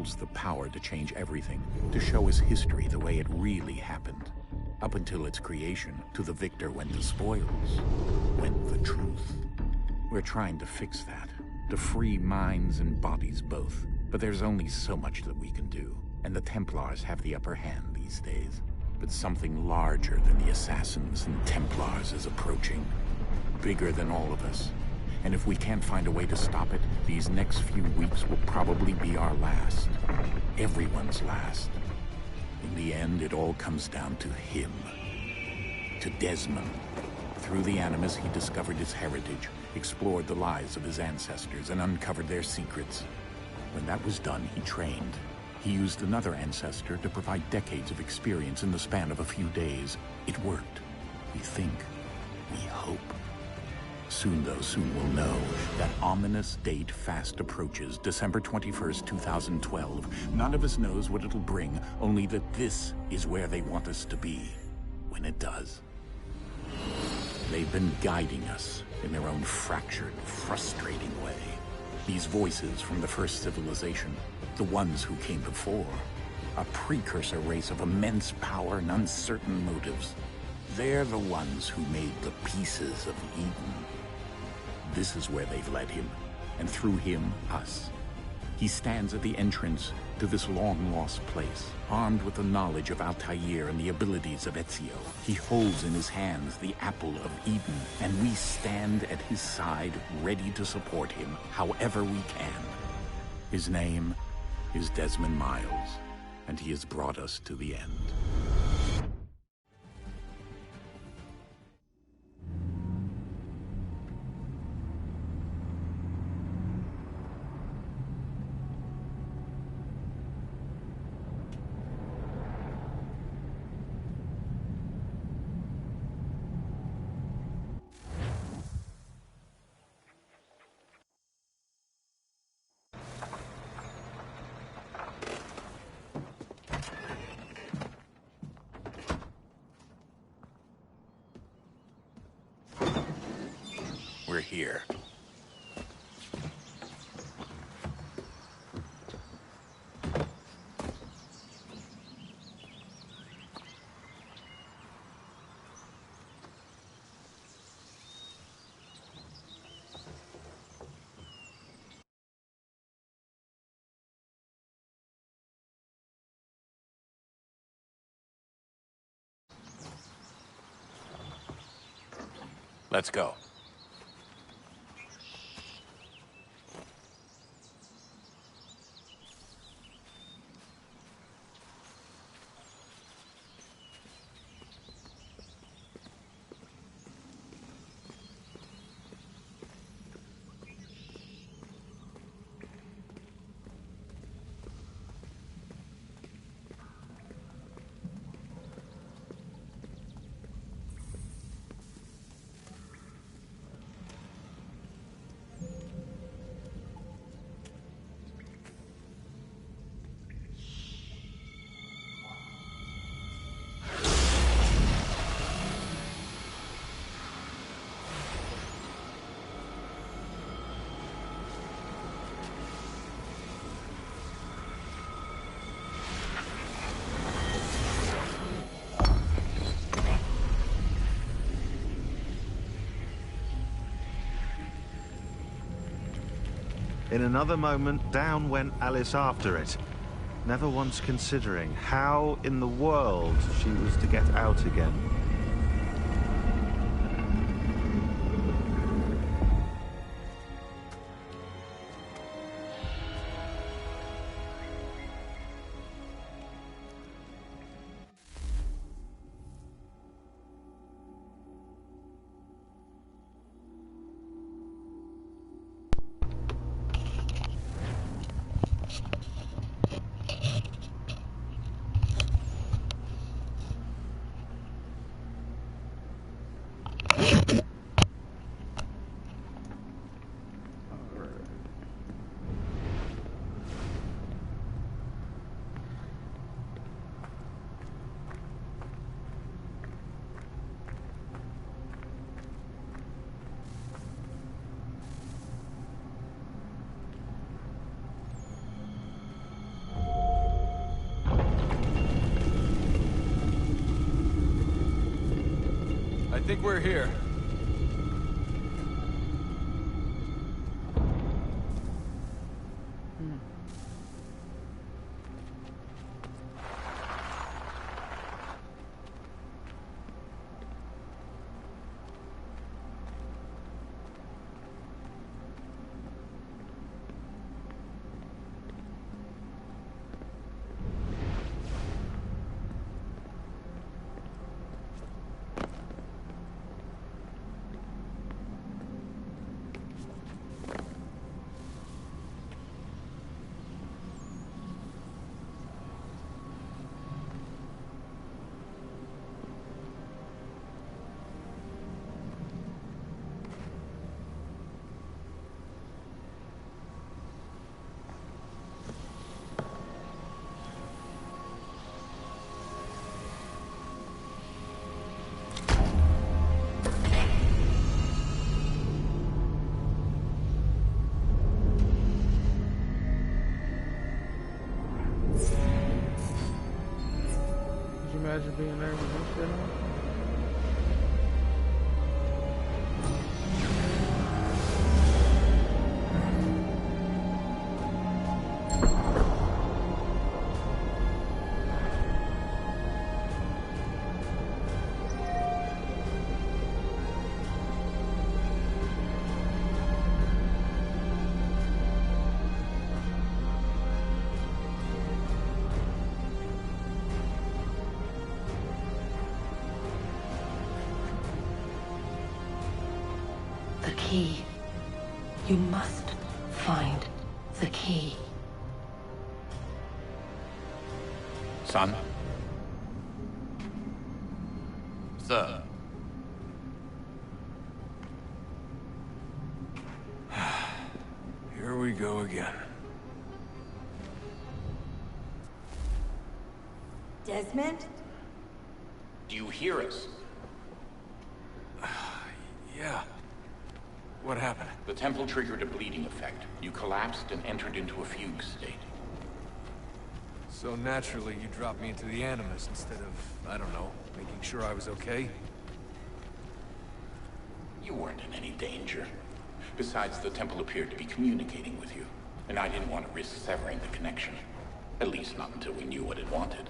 holds the power to change everything, to show us history the way it really happened. Up until its creation, to the victor went the spoils, went the truth. We're trying to fix that, to free minds and bodies both. But there's only so much that we can do, and the Templars have the upper hand these days. But something larger than the Assassins and Templars is approaching, bigger than all of us. And if we can't find a way to stop it, these next few weeks will probably be our last. Everyone's last. In the end, it all comes down to him. To Desmond. Through the Animus, he discovered his heritage, explored the lives of his ancestors, and uncovered their secrets. When that was done, he trained. He used another ancestor to provide decades of experience in the span of a few days. It worked. We think. We hope. Soon, though, soon we'll know. That ominous date fast approaches, December 21st, 2012. None of us knows what it'll bring, only that this is where they want us to be, when it does. They've been guiding us in their own fractured, frustrating way. These voices from the first civilization, the ones who came before, a precursor race of immense power and uncertain motives. They're the ones who made the pieces of Eden. This is where they've led him, and through him, us. He stands at the entrance to this long-lost place, armed with the knowledge of Ac3r and the abilities of Ezio. He holds in his hands the apple of Eden, and we stand at his side, ready to support him however we can. His name is Desmond Miles, and he has brought us to the end. We're here. Let's go. In another moment, down went Alice after it, never once considering how in the world she was to get out again. think we're here. Imagine being there with this shit on. The key. You must find the key. Son? Sir. Here we go again. Desmond? Do you hear us? Yeah. What happened? The temple triggered a bleeding effect. You collapsed and entered into a fugue state. So naturally, you dropped me into the Animus instead of, I don't know, making sure I was okay? You weren't in any danger. Besides, the temple appeared to be communicating with you, and I didn't want to risk severing the connection. At least not until we knew what it wanted.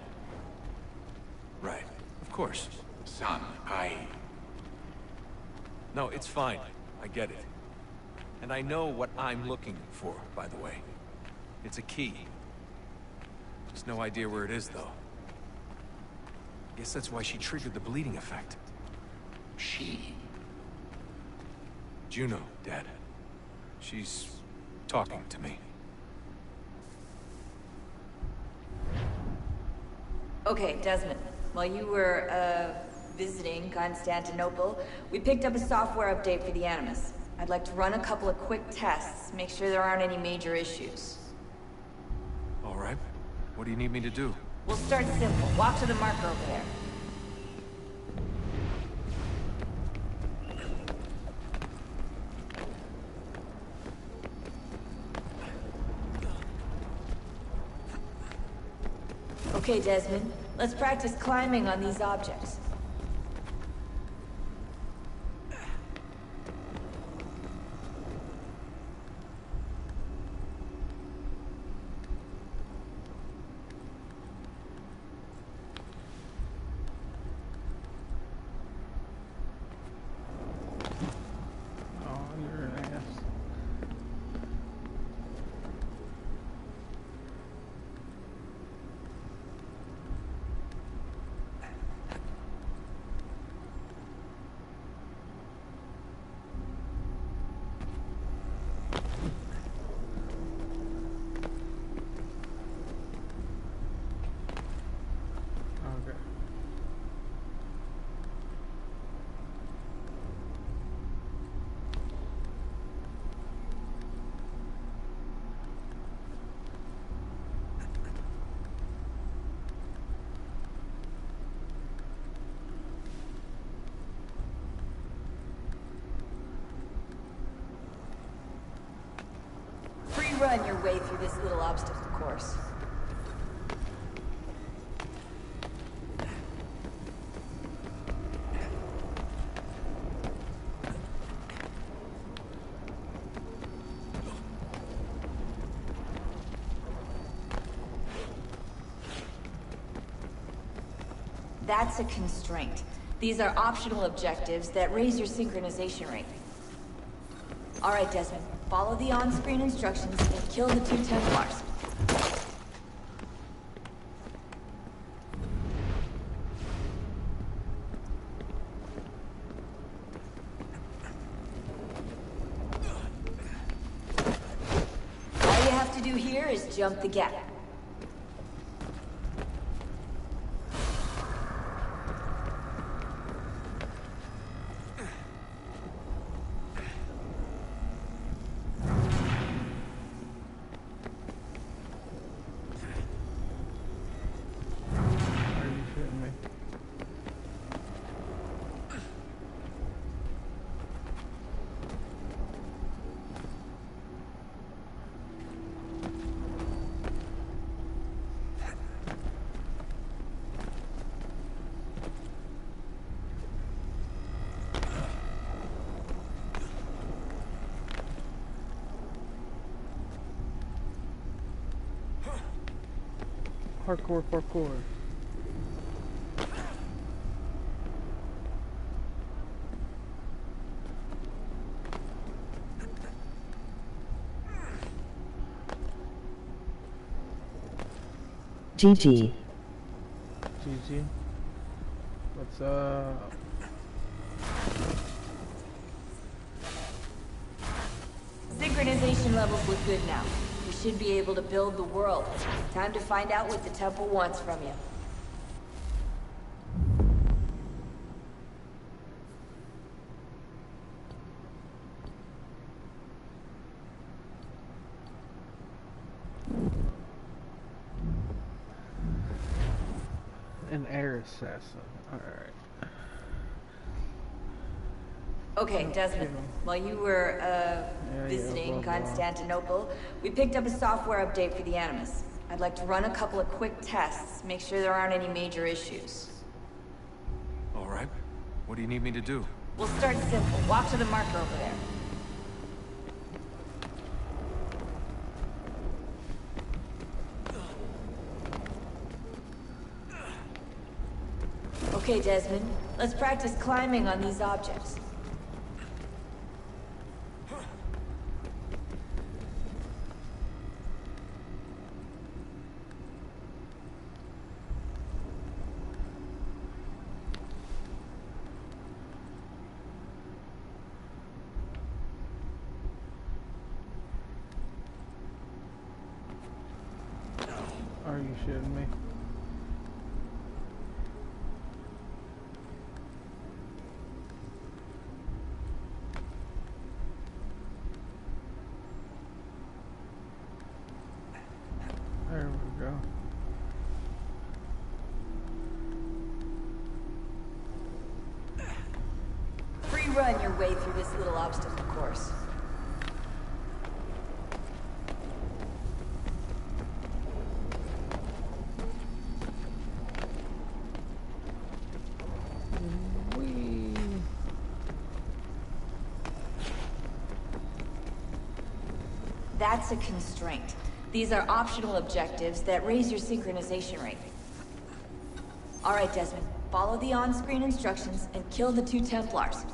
Right. Of course. Son, No, it's fine. I get it. And I know what I'm looking for, by the way. It's a key. Just no idea where it is, though. Guess that's why she triggered the bleeding effect. She? Juno, Dad. She's talking to me. Okay, Desmond. While you were, visiting Constantinople, we picked up a software update for the Animus. I'd like to run a couple of quick tests, make sure there aren't any major issues. All right. What do you need me to do? We'll start simple. Walk to the marker over there. Okay, Desmond. Let's practice climbing on these objects. Oh, you're an ass. Okay. Free run your way through this little obstacle course. That's a constraint. These are optional objectives that raise your synchronization rate. Alright, Desmond. Follow the on-screen instructions and kill the 2 Templars. All you have to do here is jump the gap. Parkour, parkour. GG. GG. What's up? Synchronization levels look good now. You should be able to build the world. Time to find out what the temple wants from you. An air assassin. Alright. Okay, Desmond. While you were, visiting Constantinople, we picked up a software update for the Animus. I'd like to run a couple of quick tests, make sure there aren't any major issues. All right. What do you need me to do? We'll start simple. Walk to the marker over there. Okay, Desmond. Let's practice climbing on these objects. Are you shitting me? There we go. Free run your way through this little obstacle course. Whee. That's a constraint. These are optional objectives that raise your synchronization rate. Alright, Desmond. Follow the on-screen instructions and kill the 2 Templars.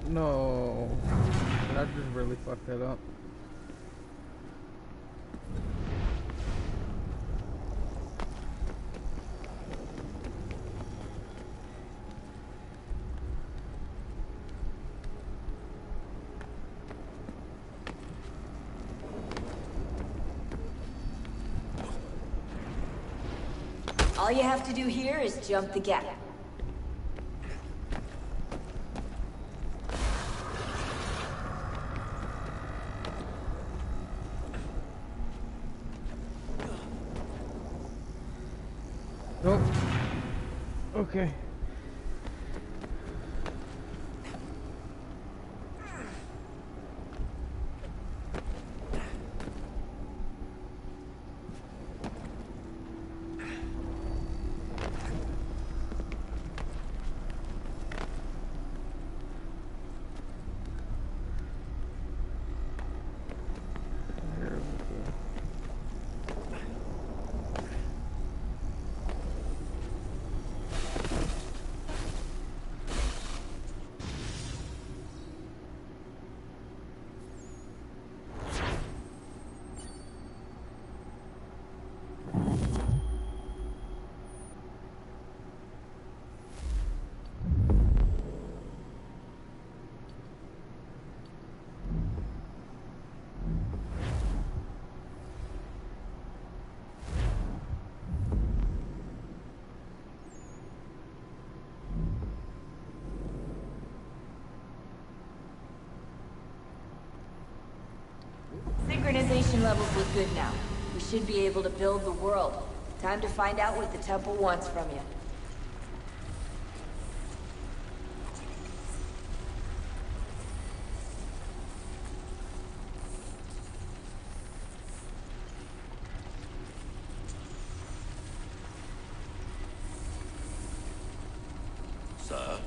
No. Did I just really fuck that up? All you have to do here is jump the gap. Nope. Okay. Radiation levels look good now. We should be able to build the world. Time to find out what the temple wants from you. Sir?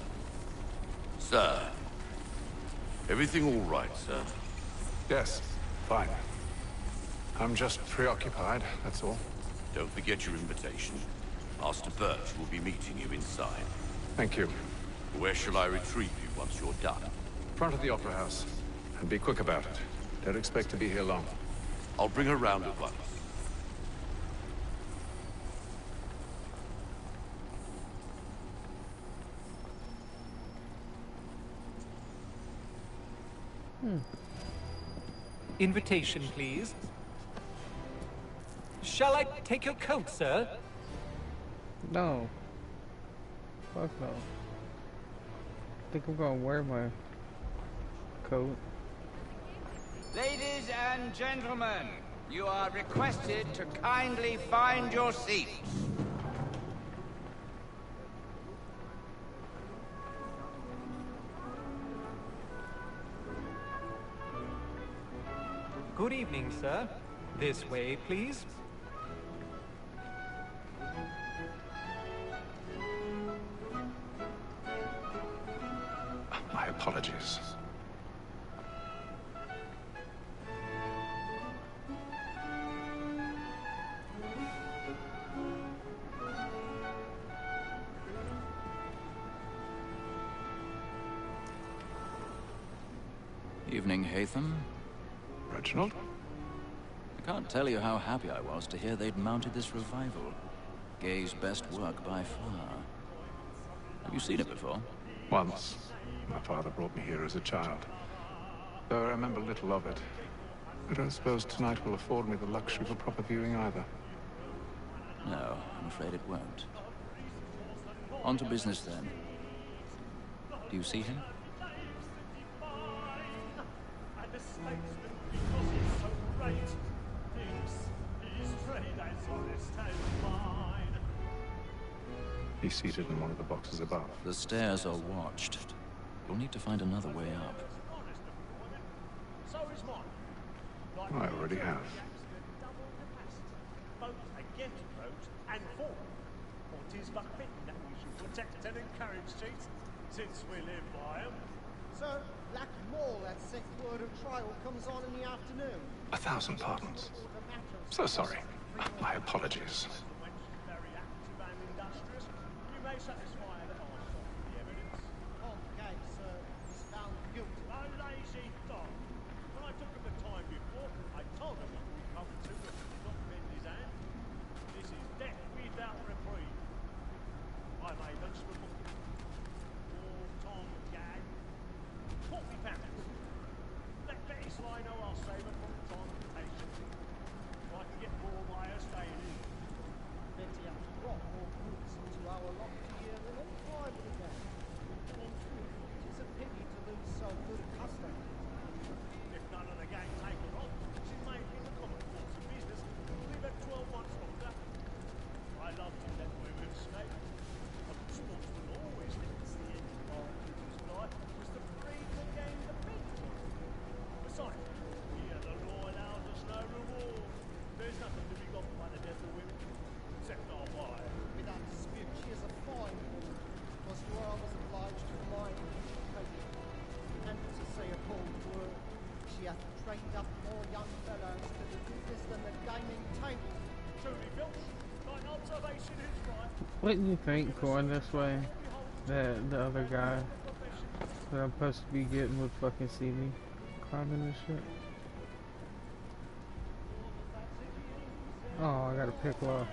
Sir? Everything all right, sir? Yes, fine. I'm just preoccupied, that's all. Don't forget your invitation. Master Birch will be meeting you inside. Thank you. Where shall I retrieve you once you're done? Front of the Opera House. And be quick about it. Don't expect to be here long. I'll bring her round at once. Invitation, please. Shall I take your coat, sir? No. Fuck no. I think I'm gonna wear my coat. Ladies and gentlemen, you are requested to kindly find your seats. Good evening, sir. This way, please. My apologies. Evening, Hatham. Reginald? I can't tell you how happy I was to hear they'd mounted this revival. Gay's best work by far. Have you seen it before? Once. My father brought me here as a child. Though I remember little of it. I don't suppose tonight will afford me the luxury of a proper viewing either. No, I'm afraid it won't. On to business then. Do you see him? He's seated in one of the boxes above. The stairs are watched. You'll need to find another way up. I already have. Both against roads and for. What is but fitting that we should protect and encourage cheats, since we live by them. Sir, Lucky Mall at Ac3r trial comes on in the afternoon. 1,000 pardons. So sorry. My apologies. Very active and industrious. You may satisfy that I saw the evidence. Tom Gay, sir, was found guilty. A lazy dog. When I took him the time before, I told him what we come to not bend his hand. This is death without reprieve. I made lunch for him. Poor Tom Gay. 40 pounds. Let Betty Sly know I'll save her from transportation. So I can get more by her staying in. Betty has brought more goods into our lot here than any private again. And in truth, it is a pity to lose so good a customer. If none of the gang take her on, she may be in the common course of business. Leave her 12 months longer. I love to let women escape. A good sportsman always thinks the end of our business life was to breed the gang the best. Besides, here the law allows us no reward. There's nothing to be got by the death of women, except our wives. Without dispute, she is a fine woman, because you are was obliged to remind her education. And to say a bold word, she hath trained up more young fellows to the business than the gaming table. Truly, Filch, thine observation is right. Wouldn't you think going this way that the other guy that I'm supposed to be getting would fucking see me climbing this shit? Oh, I gotta pick off.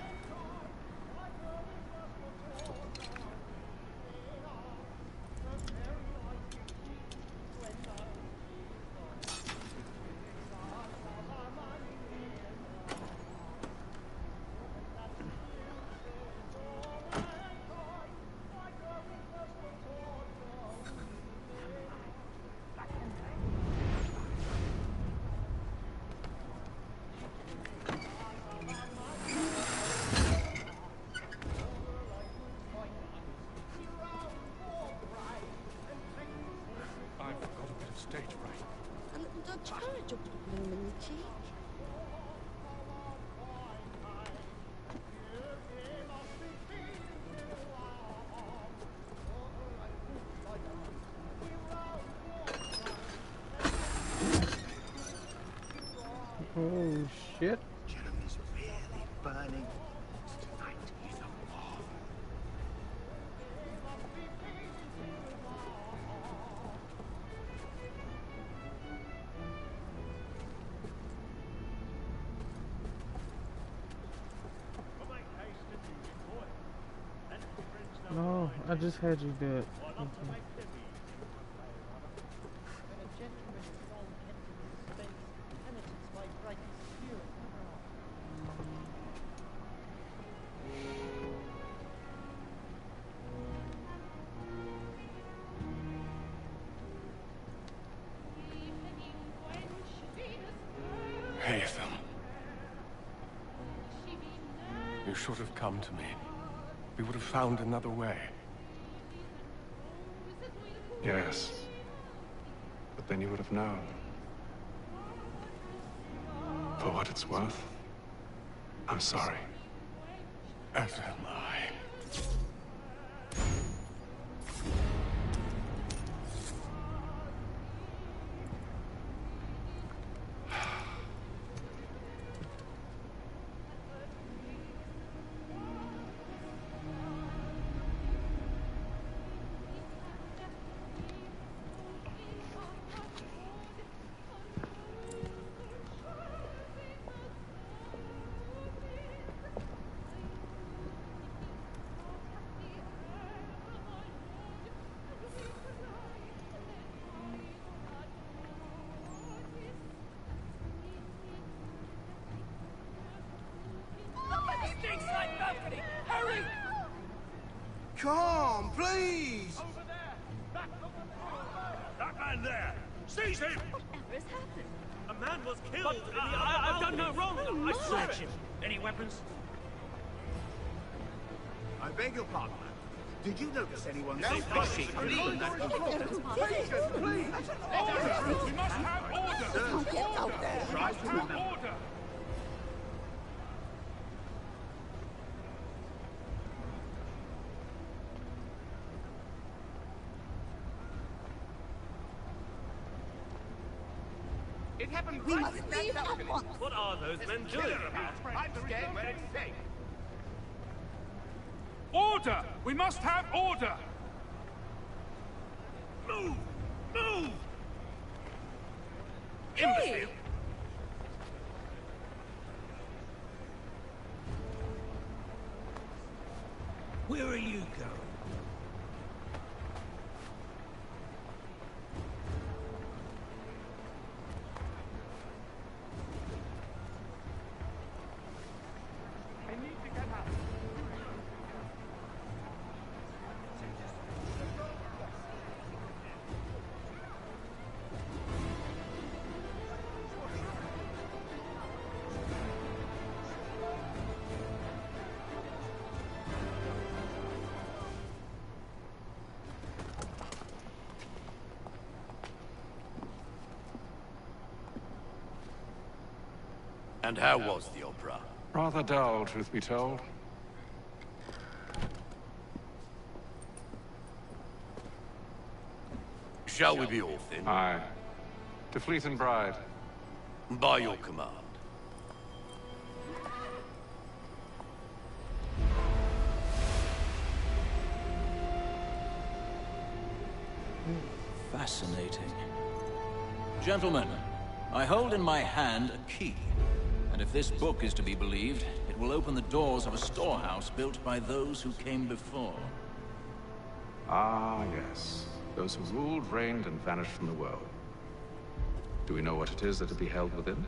shit. Jeremy's really burning. Tonight is a war. No, I just had you do it. When a gentleman is long kept in suspense, penitence may break his spirit. Haytham. You should have come to me. We would have found another way. Yes. But then you would have known. For what it's worth, I'm sorry. As am I. Come, please! Over there! That man there! Seize him! Whatever has happened? A man was killed in the I've done no wrong! I swear it! Any weapons? I beg your pardon, ma'am. Did you notice anyone Please, please! please! Please! Order! We must have order! Sir, Order! We must have order! It happened We right must in that leave balcony. at once. What are those men There's doing? killer about. I'm staying where it's safe. Order! We must have order! Move! Move! Imbecile! Where are you going? I need to get out. And how was the opera? Rather dull, truth be told. Shall we be off then? Aye. To Fleet and Bride. By your command. Fascinating. Gentlemen, I hold in my hand a key. And if this book is to be believed, it will open the doors of a storehouse built by those who came before. Ah, yes. Those who ruled, reigned, and vanished from the world. Do we know what it is that would be held within?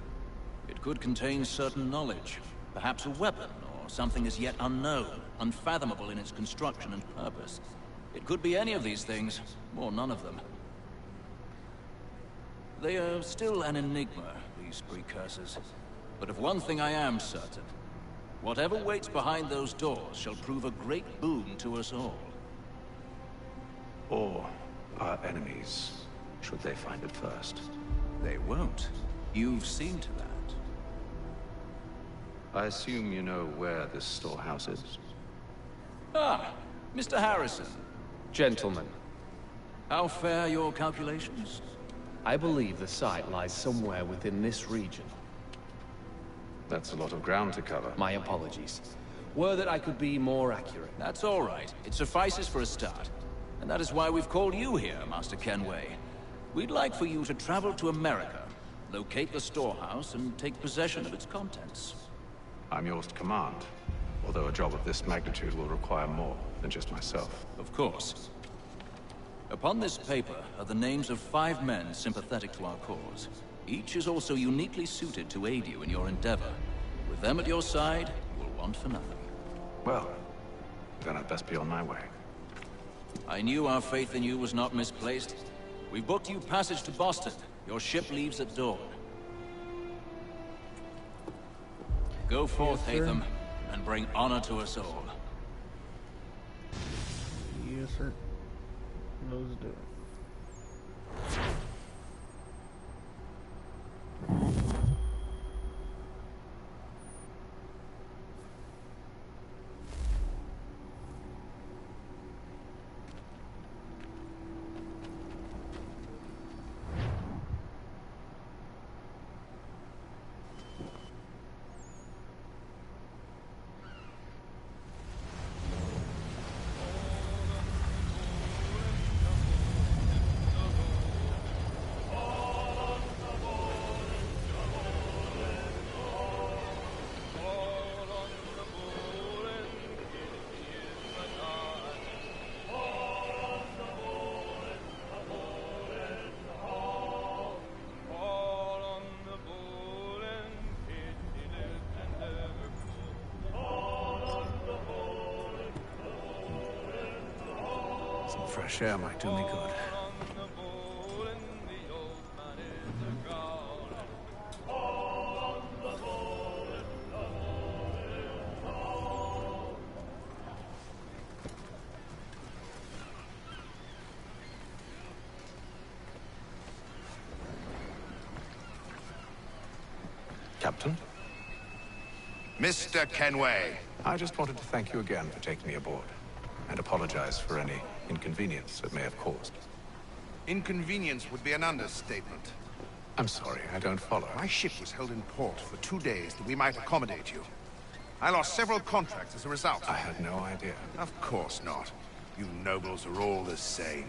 It could contain certain knowledge. Perhaps a weapon, or something as yet unknown, unfathomable in its construction and purpose. It could be any of these things, or none of them. They are still an enigma, these precursors. But of one thing I am certain. Whatever waits behind those doors shall prove a great boon to us all. Or our enemies, should they find it first. They won't. You've seen to that. I assume you know where this storehouse is? Ah, Mr. Harrison. Gentlemen, How fare your calculations? I believe the site lies somewhere within this region. That's a lot of ground to cover. My apologies. Were that I could be more accurate. That's all right. It suffices for a start. And that is why we've called you here, Master Kenway. We'd like for you to travel to America, locate the storehouse, and take possession of its contents. I'm yours to command, although a job of this magnitude will require more than just myself. Of course. Upon this paper are the names of 5 men sympathetic to our cause. Each is also uniquely suited to aid you in your endeavor. With them at your side, you will want for nothing. Well, then I'd best be on my way. I knew our faith in you was not misplaced. We've booked you passage to Boston. Your ship leaves at dawn. Go forth, Yes, sir. Hatham, and bring honor to us all. Yes, sir. Let's do it. Some fresh air might do me good. Captain? Mr. Kenway. I just wanted to thank you again for taking me aboard, and apologize for any inconvenience it may have caused. Inconvenience would be an understatement. I'm sorry, I don't follow. My ship was held in port for 2 days that we might accommodate you. I lost several contracts as a result. I had no idea. Of course not. You nobles are all the same.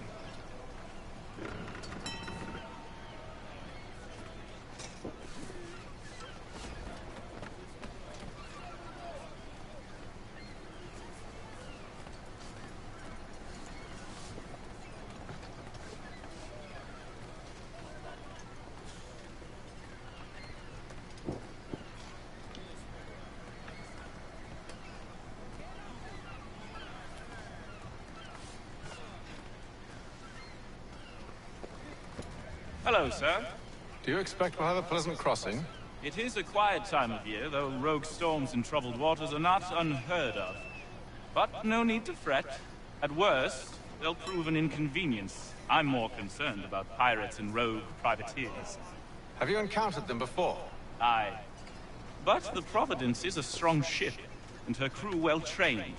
Hello, sir. Do you expect we'll have a pleasant crossing? It is a quiet time of year, though rogue storms in troubled waters are not unheard of. But no need to fret. At worst, they'll prove an inconvenience. I'm more concerned about pirates and rogue privateers. Have you encountered them before? Aye. But the Providence is a strong ship, and her crew well trained.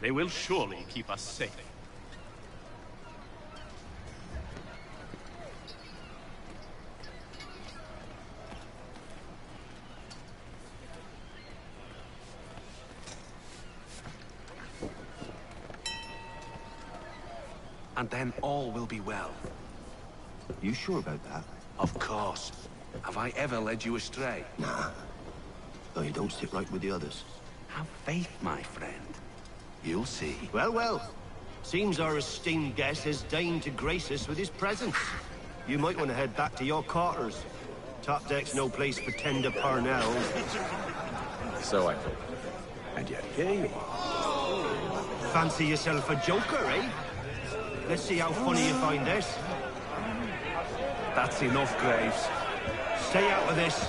They will surely keep us safe. And then all will be well. You sure about that? Of course. Have I ever led you astray? Nah. No, you don't sit right with the others. Have faith, my friend. You'll see. Well, well. Seems our esteemed guest has deigned to grace us with his presence. You might want to head back to your quarters. Top deck's no place for tender parnells. So I thought. And yet here you are. Fancy yourself a joker, eh? Let's see how funny you find this. That's enough, Graves. Stay out of this.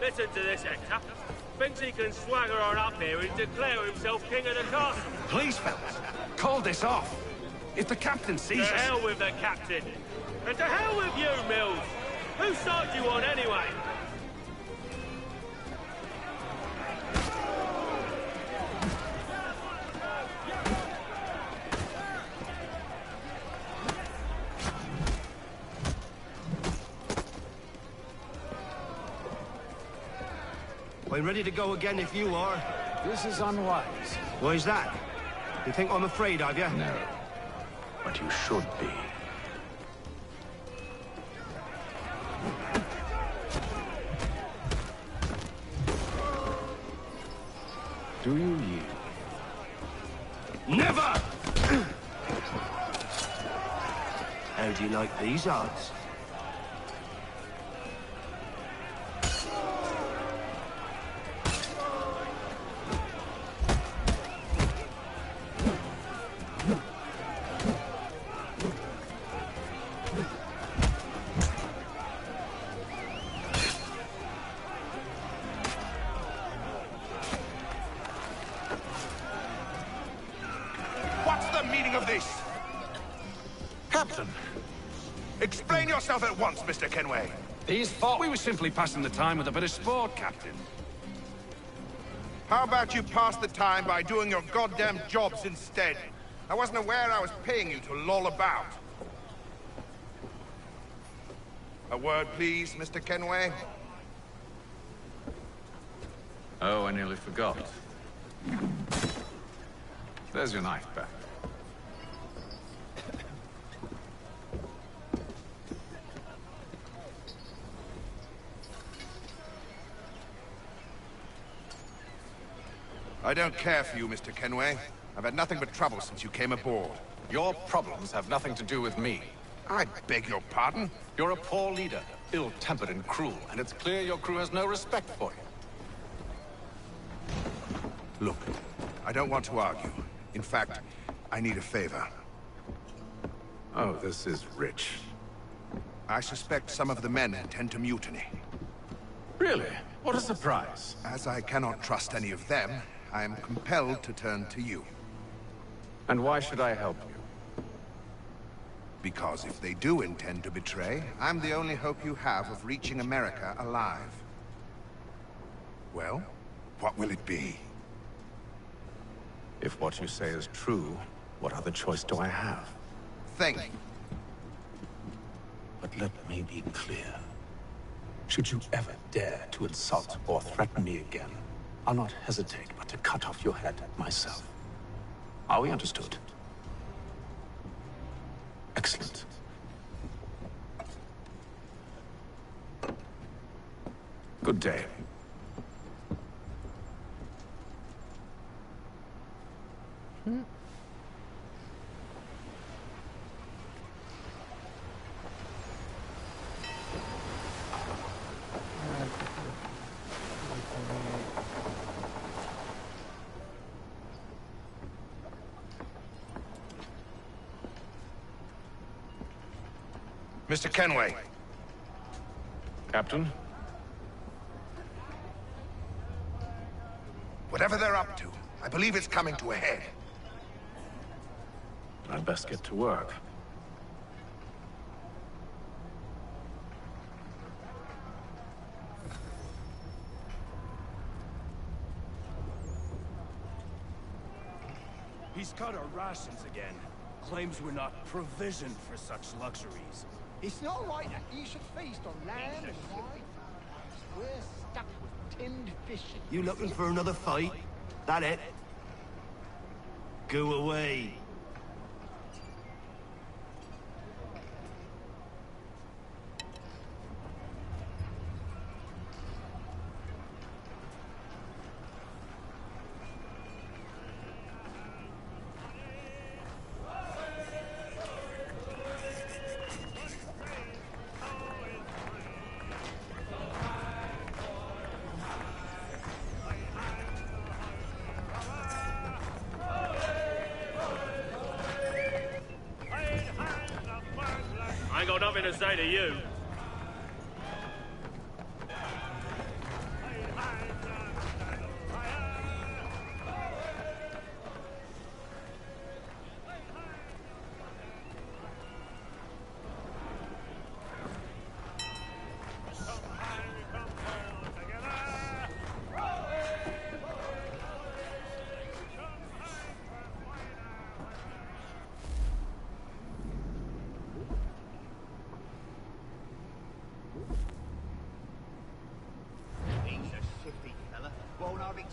Listen to this, Hector. can swagger on up here and declare himself king of the castle. Please, fellas, call this off. If the captain sees us... To hell with the captain. And to hell with you, Mills. Whose side do you on, anyway? I'm ready to go again if you are. This is unwise. Why is that? You think I'm afraid of you? No. But you should be. Do you yield? Never! How do you like these odds? Captain! Explain yourself at once, Mr. Kenway. These thought we were simply passing the time with a bit of sport, Captain. How about you pass the time by doing your goddamn jobs instead? I wasn't aware I was paying you to loll about. A word, please, Mr. Kenway. Oh, I nearly forgot. There's your knife back. I don't care for you, Mr. Kenway. I've had nothing but trouble since you came aboard. Your problems have nothing to do with me. I beg your pardon? You're a poor leader, ill-tempered and cruel, and it's clear your crew has no respect for you. Look, I don't want to argue. In fact, I need a favor. Oh, this is rich. I suspect some of the men intend to mutiny. Really? What a surprise. As I cannot trust any of them, I am compelled to turn to you. And why should I help you? Because if they do intend to betray, I'm the only hope you have of reaching America alive. Well, what will it be? If what you say is true, what other choice do I have? Think. But let me be clear. Should you ever dare to insult or threaten me again, I'll not hesitate but to cut off your head myself. Are we understood? Excellent. Good day. Mr. Kenway. Captain? Whatever they're up to, I believe it's coming to a head. I'd best get to work. He's cut our rations again. Claims we're not provisioned for such luxuries. It's not right that you should feast on lamb and wine. We're stuck with tinned fish. You looking for another fight? That it? Go away. I ain't got nothing to say to you.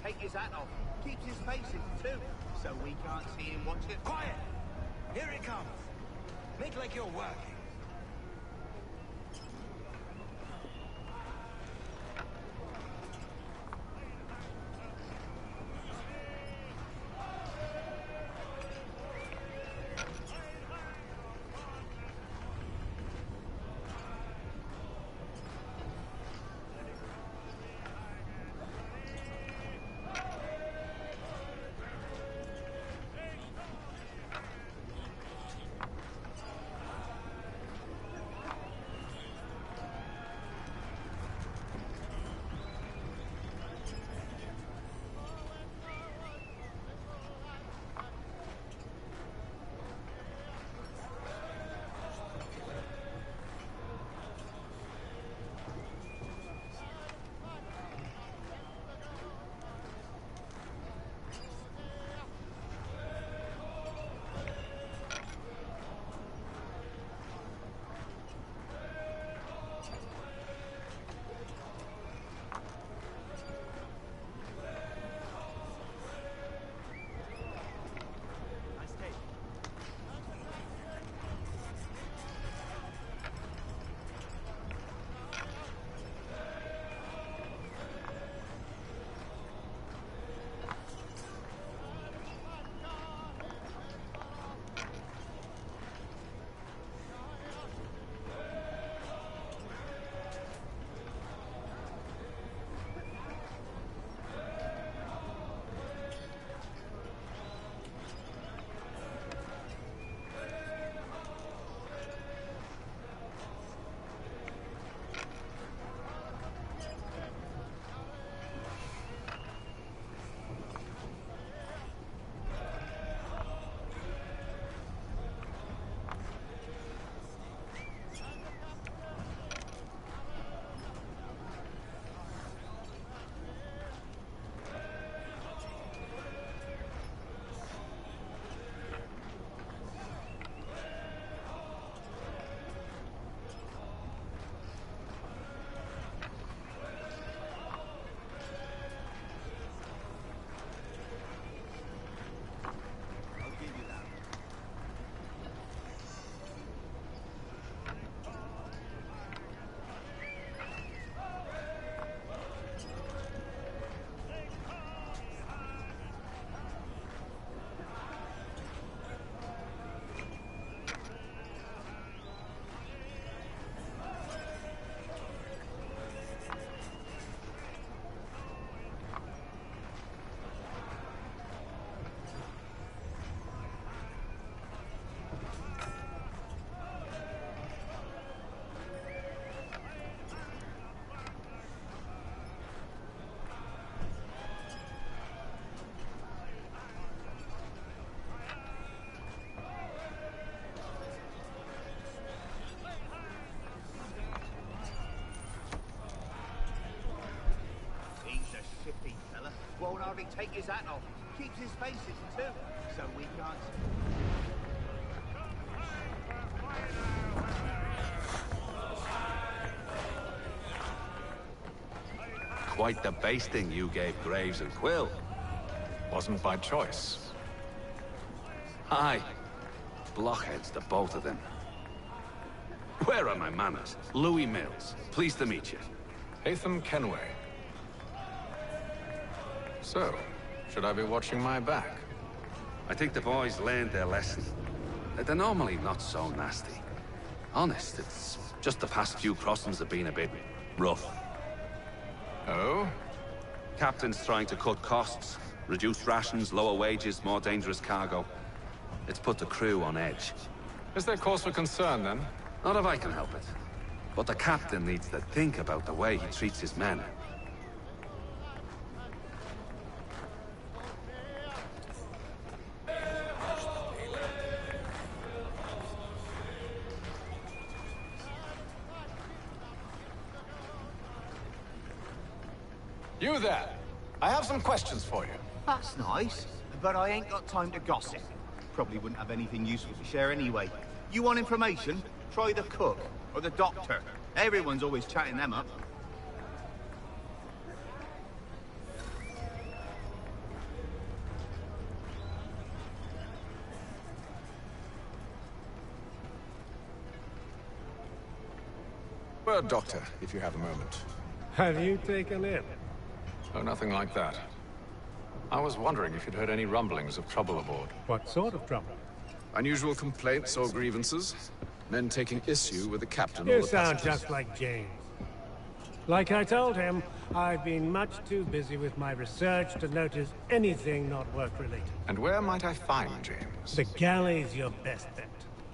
take his hat off. Keeps his face in too, so we can't see him watch it. Quiet! Here it comes. Make like you're working. Won't hardly take his hat off. Keeps his face in too, so we can't... Quite the basting you gave Graves and Quill. Wasn't by choice. Aye. Blockheads, the both of them. Where are my manners? Louis Mills. Pleased to meet you. Hatham Kenway. So, should I be watching my back? I think the boys learned their lesson. They're normally not so nasty. Honest, it's just the past few crossings have been a bit rough. Oh? Captain's trying to cut costs, reduce rations, lower wages, more dangerous cargo. It's put the crew on edge. Is there cause for concern, then? Not if I can help it. But the captain needs to think about the way he treats his men. You there! I have some questions for you. That's nice, but I ain't got time to gossip. Probably wouldn't have anything useful to share anyway. You want information? Try the cook, or the doctor. Everyone's always chatting them up. Word, Doctor, if you have a moment. Have you taken it? Oh, nothing like that. I was wondering if you'd heard any rumblings of trouble aboard. What sort of trouble? Unusual complaints or grievances? Men taking issue with the captain or You the sound passengers? just like James. Like I told him, I've been much too busy with my research to notice anything not work-related. And where might I find James? The galley's your best bet.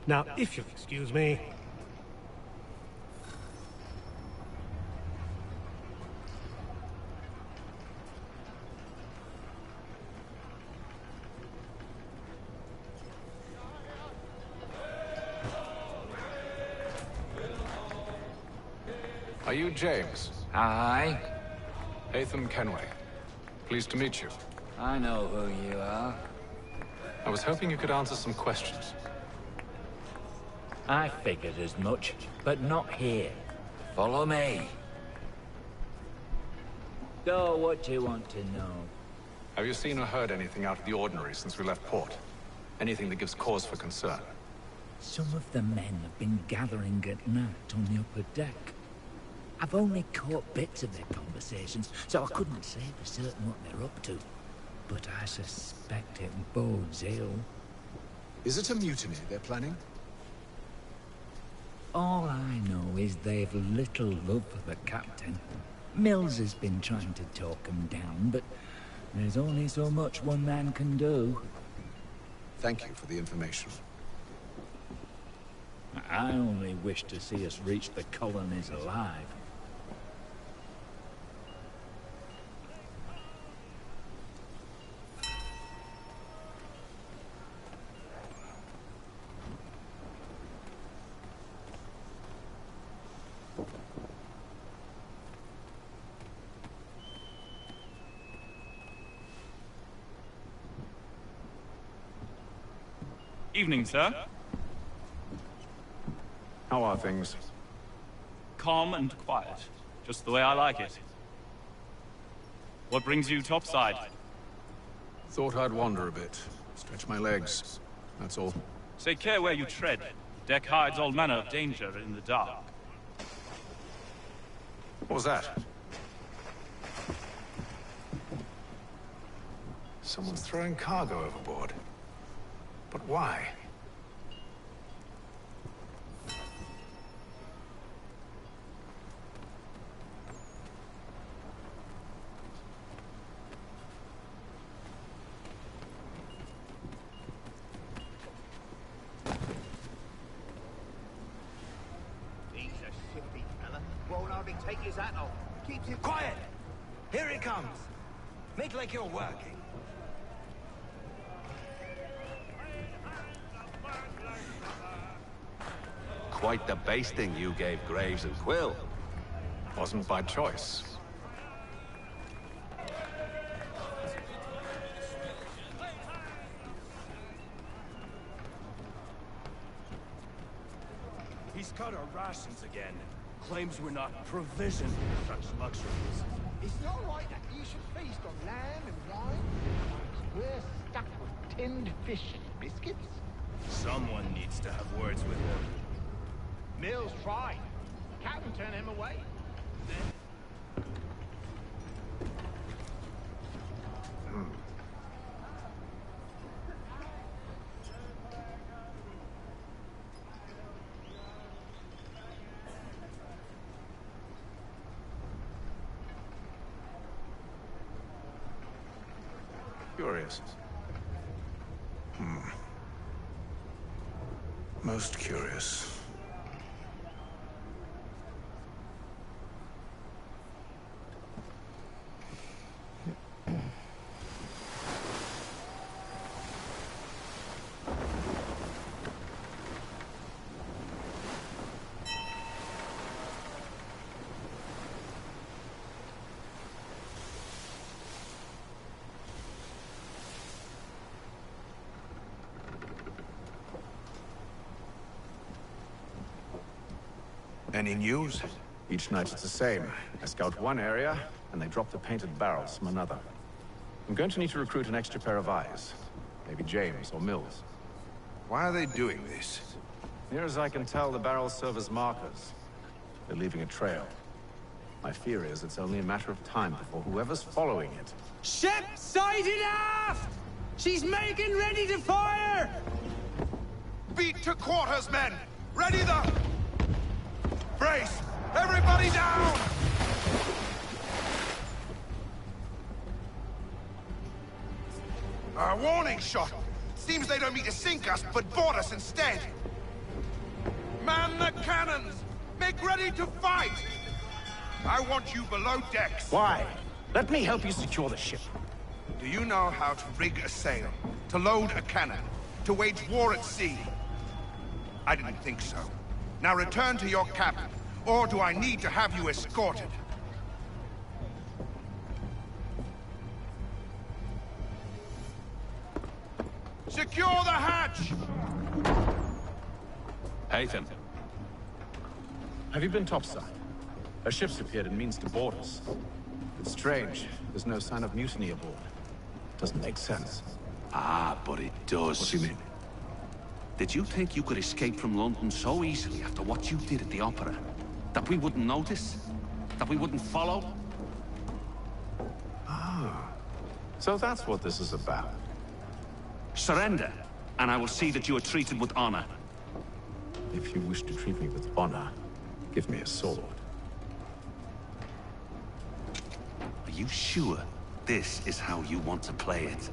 Now, if you'll excuse me... Are you James? Aye. Atham Kenway. Pleased to meet you. I know who you are. I was hoping you could answer some questions. I figured as much, but not here. Follow me. So, what do you want to know? Have you seen or heard anything out of the ordinary since we left port? Anything that gives cause for concern? Some of the men have been gathering at night on the upper deck. I've only caught bits of their conversations, so I couldn't say for certain what they're up to. But I suspect it bodes ill. Is it a mutiny they're planning? All I know is they've little love for the captain. Mills has been trying to talk him down, but there's only so much one man can do. Thank you for the information. I only wish to see us reach the colonies alive. Evening, sir. How are things? Calm and quiet. Just the way I like it. What brings you topside? Thought I'd wander a bit. Stretch my legs. That's all. Take care where you tread. Deck hides all manner of danger in the dark. What was that? Someone's throwing cargo overboard. But why? He's a shifty fella. Won't hardly take his hat off. Keeps it Quiet! Here he comes. Make like you're working. Quite the basting you gave Graves and Quill. Wasn't by choice. He's cut our rations again. Claims we're not provisioned for such luxuries. It's not right that you should feast on lamb and wine. We're stuck with tinned fish and biscuits. Someone needs to have words with him. Mills tried. Captain turned him away. Curious. Most curious. Any news? Each night it's the same. I scout one area, and they drop the painted barrels from another. I'm going to need to recruit an extra pair of eyes. Maybe James or Mills. Why are they doing this? Near as I can tell, the barrels serve as markers. They're leaving a trail. My fear is it's only a matter of time before whoever's following it... Ship sighted aft! She's making ready to fire! Beat to quarters, men! Ready the... Brace! Everybody down! A warning shot! Seems they don't mean to sink us, but board us instead! Man the cannons! Make ready to fight! I want you below decks. Why? Let me help you secure the ship. Do you know how to rig a sail? To load a cannon? To wage war at sea? I didn't think so. Now return to your cabin, or do I need to have you escorted? Secure the hatch! Haytham. Have you been topside? A ship's appeared and means to board us. It's strange. There's no sign of mutiny aboard. Doesn't make sense. Ah, but it does. What do you mean? Did you think you could escape from London so easily after what you did at the Opera? That we wouldn't notice? That we wouldn't follow? Ah. So that's what this is about. Surrender, and I will see that you are treated with honor. If you wish to treat me with honor, give me a sword. Are you sure this is how you want to play it?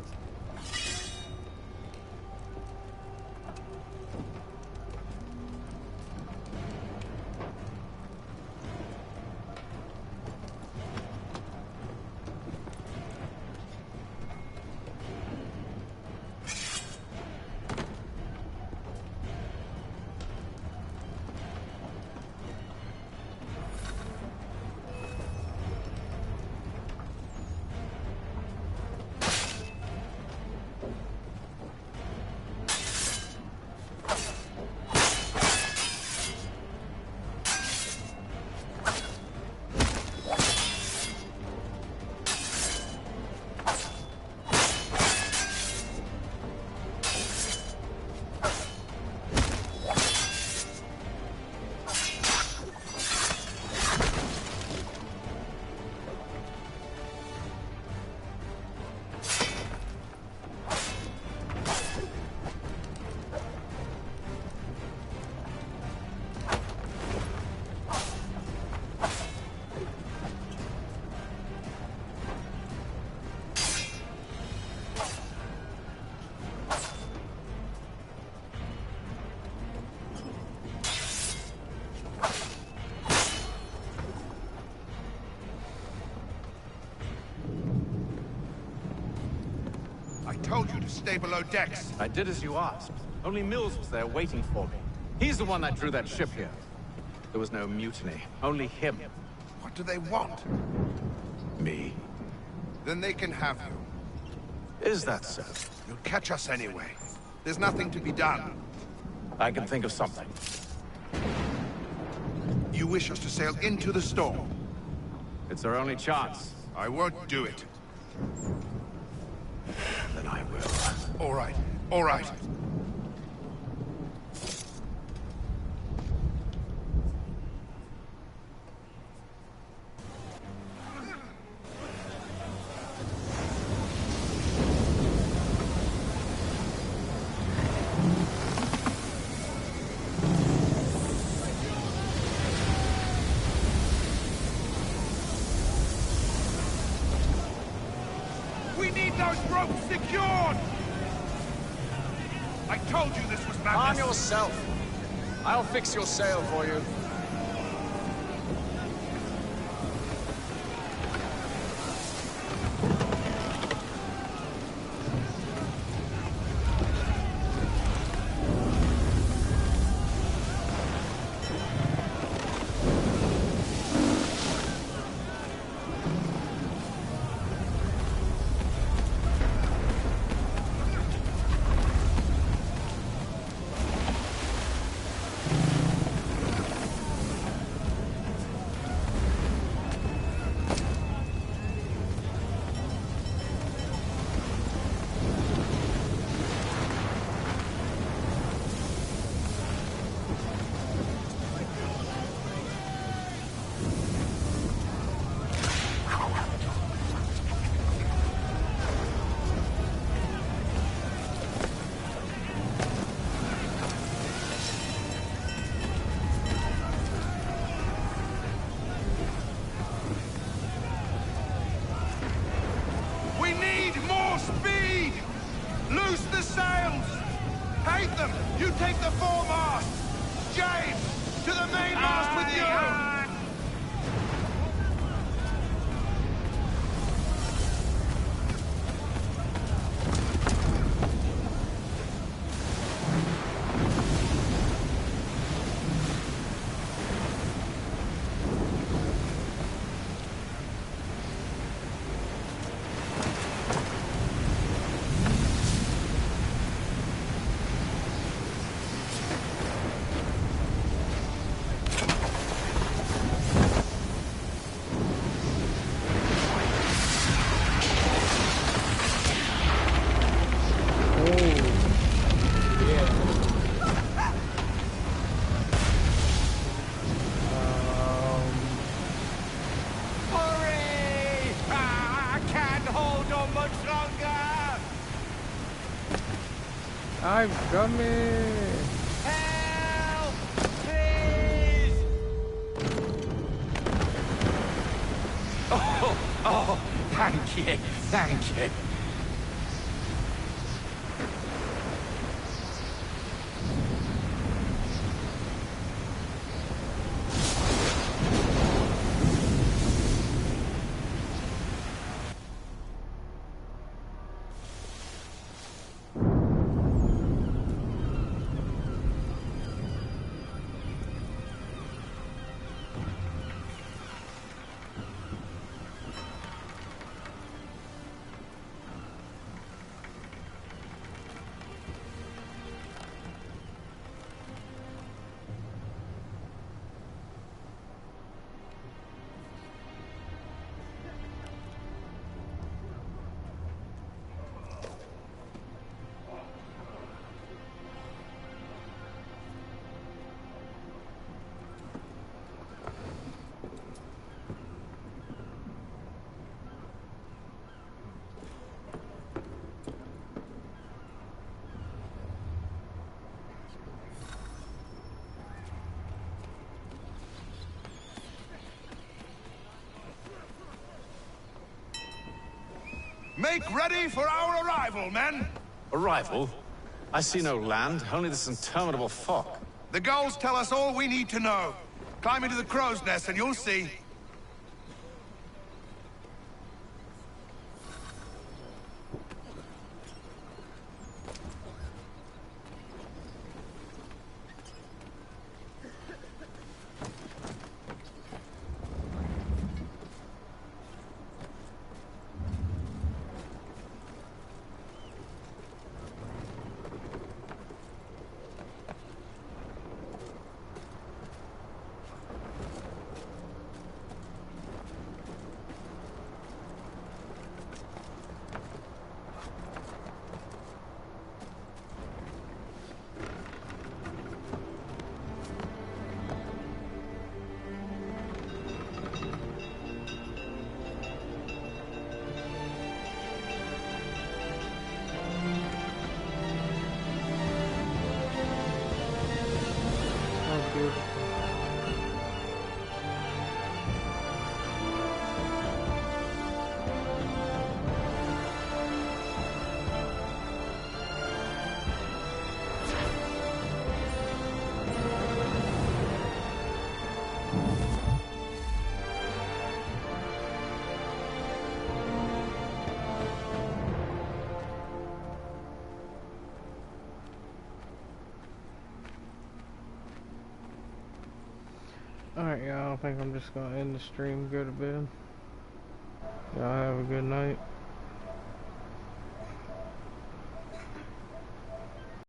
I told you to stay below decks. I did as you asked. Only Mills was there waiting for me. He's the one that drew that ship here. There was no mutiny, only him. What do they want? Me. Then they can have you. Is that so? You'll catch us anyway. There's nothing to be done. I can think of something. You wish us to sail into the storm? It's our only chance. I won't do it. Then I will. All right, all right. We need those ropes secured! I told you this was madness! Calm yourself. I'll fix your sail for you. sails! Hate them! You take the foremast! James! To the mainmast with you! I'm coming! Help! Please! Oh, thank you, thank you. Make ready for our arrival, men! Arrival? I see no land, only this interminable fog. The gulls tell us all we need to know. Climb into the crow's nest and you'll see. Alright, y'all, I think I'm just gonna end the stream and go to bed. Y'all have a good night.